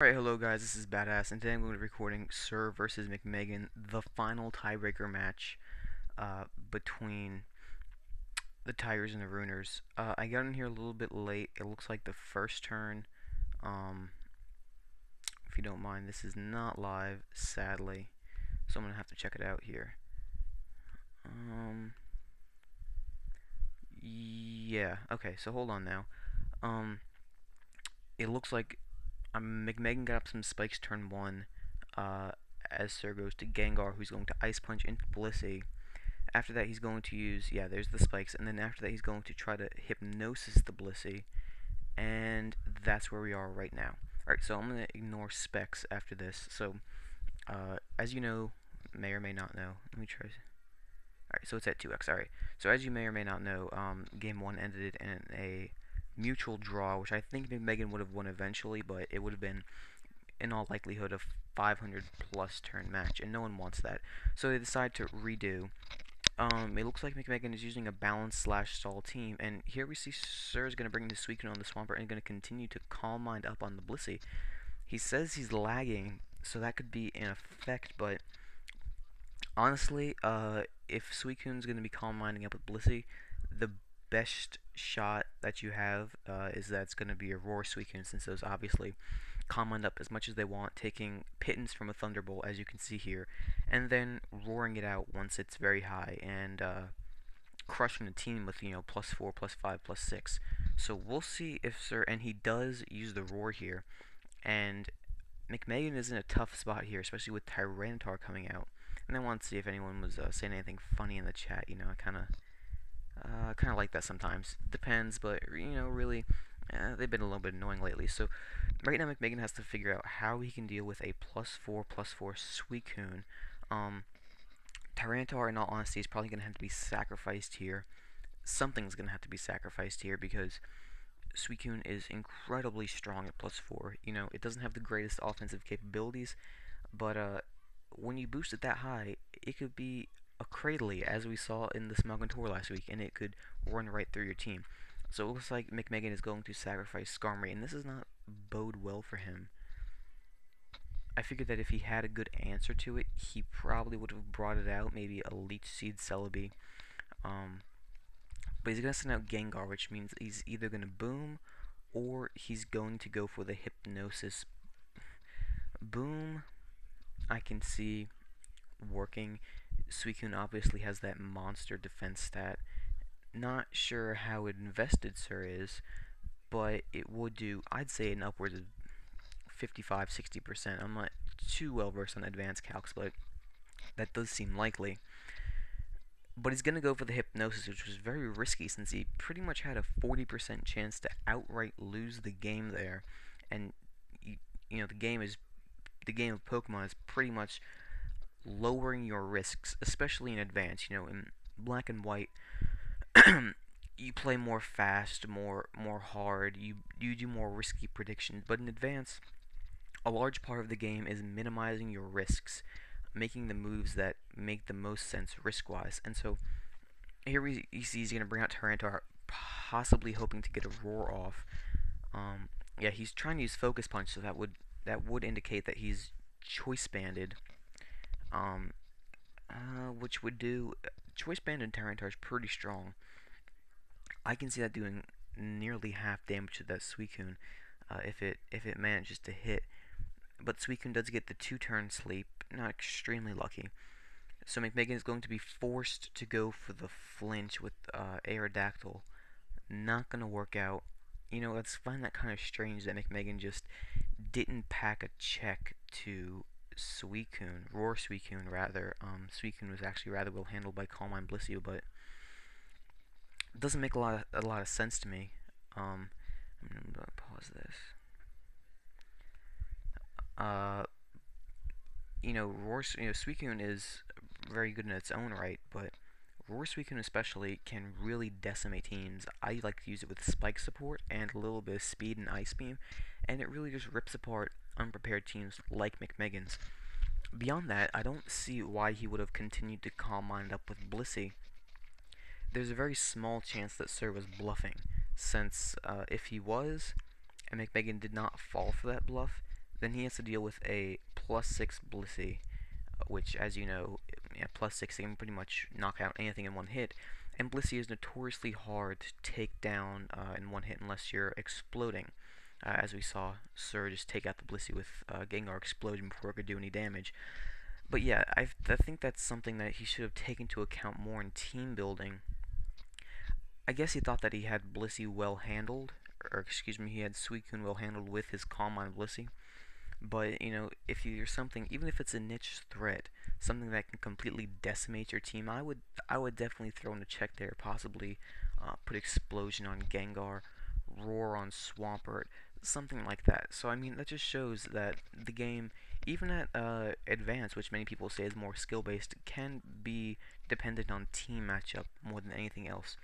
Alright, hello guys, this is Badass, and today I'm going to be recording Sir versus McMeghan, the final tiebreaker match between the Tigers and the Runers. I got in here a little bit late. It looks like the first turn. Um, if you don't mind, this is not live, sadly, so I'm going to have to check it out here. Yeah, okay, so hold on now. Um, it looks like McMeghan got up some spikes turn 1, uh, as Sir goes to Gengar, who's going to Ice Punch into Blissey. After that, he's going to use, yeah, there's the spikes, and then after that, he's going to try to Hypnosis the Blissey, and that's where we are right now. Alright, so I'm going to ignore specs after this. So, as you know, may or may not know, let me try. Alright, so it's at 2x. Alright, so as you may or may not know, game 1 ended in a mutual draw, which I think McMeghan would have won eventually, but it would have been, in all likelihood, a 500 plus turn match, and no one wants that. So they decide to redo. It looks like McMeghan is using a balance slash stall team, and here we see Sir is going to bring the Suicune on the Swampert and going to continue to Calm Mind up on the Blissey. He says he's lagging, so that could be an effect, but honestly, if Suicune's going to be Calm Minding up with Blissey, the best shot that you have is that it's going to be a Roar Suicune, since those obviously Calm Mind up as much as they want, taking pittance from a Thunderbolt, as you can see here, and then roaring it out once it's very high, and crushing the team with, +4, +5, +6. So we'll see if Sir, and he does use the Roar here, and McMeghan is in a tough spot here, especially with Tyranitar coming out. And I want to see if anyone was saying anything funny in the chat. I kind of like that sometimes. Depends, but really, they've been a little bit annoying lately. So right now, McMeghan has to figure out how he can deal with a +4/+4 Suicune. Tyranitar, in all honesty, is probably going to have to be sacrificed here. Something's going to have to be sacrificed here because Suicune is incredibly strong at +4. It doesn't have the greatest offensive capabilities, but when you boost it that high, it could be a Cradily, as we saw in the Smogon Tour last week, and it could run right through your team. So it looks like McMeghan is going to sacrifice Skarmory, and this does not bode well for him. I figured that if he had a good answer to it, he probably would have brought it out, maybe a Leech Seed Celebi. But he's going to send out Gengar, which means he's either going to Boom, or he's going to go for the Hypnosis. Boom, I can see working. Suicune obviously has that monster defense stat. Not sure how invested Sir is, but it would do, I'd say, an upwards of 55-60%. I'm not too well versed on advanced calcs, but that does seem likely. But he's going to go for the Hypnosis, which was very risky since he pretty much had a 40% chance to outright lose the game there. And the game of Pokemon is pretty much lowering your risks, especially in advance. In black and white, you play more fast, more hard. You do more risky predictions. But in advance, a large part of the game is minimizing your risks, making the moves that make the most sense risk-wise. And so here we see he's going to bring out Tyranitar, possibly hoping to get a Roar off. Yeah, he's trying to use Focus Punch, so that would indicate that he's Choice Banded. Which would do Choice Banded Tyranitar is pretty strong. I can see that doing nearly half damage to that Suicune if it manages to hit. But Suicune does get the 2-turn sleep, not extremely lucky. So McMeghan is going to be forced to go for the flinch with Aerodactyl. Not going to work out. I find that kind of strange that McMeghan just didn't pack a check to Suicune, Roar Suicune rather. Suicune was actually rather well handled by Calm Mind Blissey, but it doesn't make a lot of sense to me. I'm gonna pause this. Suicune is very good in its own right, but Roar Suicune especially can really decimate teams. I like to use it with spike support and a little bit of speed and Ice Beam, and it really just rips apart unprepared teams like McMeghan's. Beyond that, I don't see why he would have continued to Calm Mind up with Blissey. There's a very small chance that Sir was bluffing, since if he was, and McMeghan did not fall for that bluff, Then he has to deal with a +6 Blissey, which, as you know, yeah, +6 can pretty much knock out anything in one hit. And Blissey is notoriously hard to take down in one hit unless you're exploding. As we saw Sir just take out the Blissey with Gengar Explosion before it could do any damage. But yeah, I think that's something that he should have taken into account more in team building. I guess he thought that he had Blissey well handled, or excuse me, he had Suicune well handled with his Calm Mind Blissey. But, you know, if you're something, even if it's a niche threat, something that can completely decimate your team, I would definitely throw in a check there. Possibly put Explosion on Gengar, Roar on Swampert, something like that. So I mean, that just shows that the game, even at advanced, which many people say is more skill based, can be dependent on team matchup more than anything else.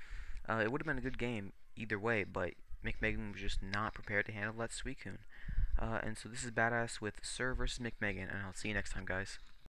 It would have been a good game either way, but McMeghan was just not prepared to handle that Suicune. And so this is Badass with Sir versus McMeghan, and I'll see you next time, guys.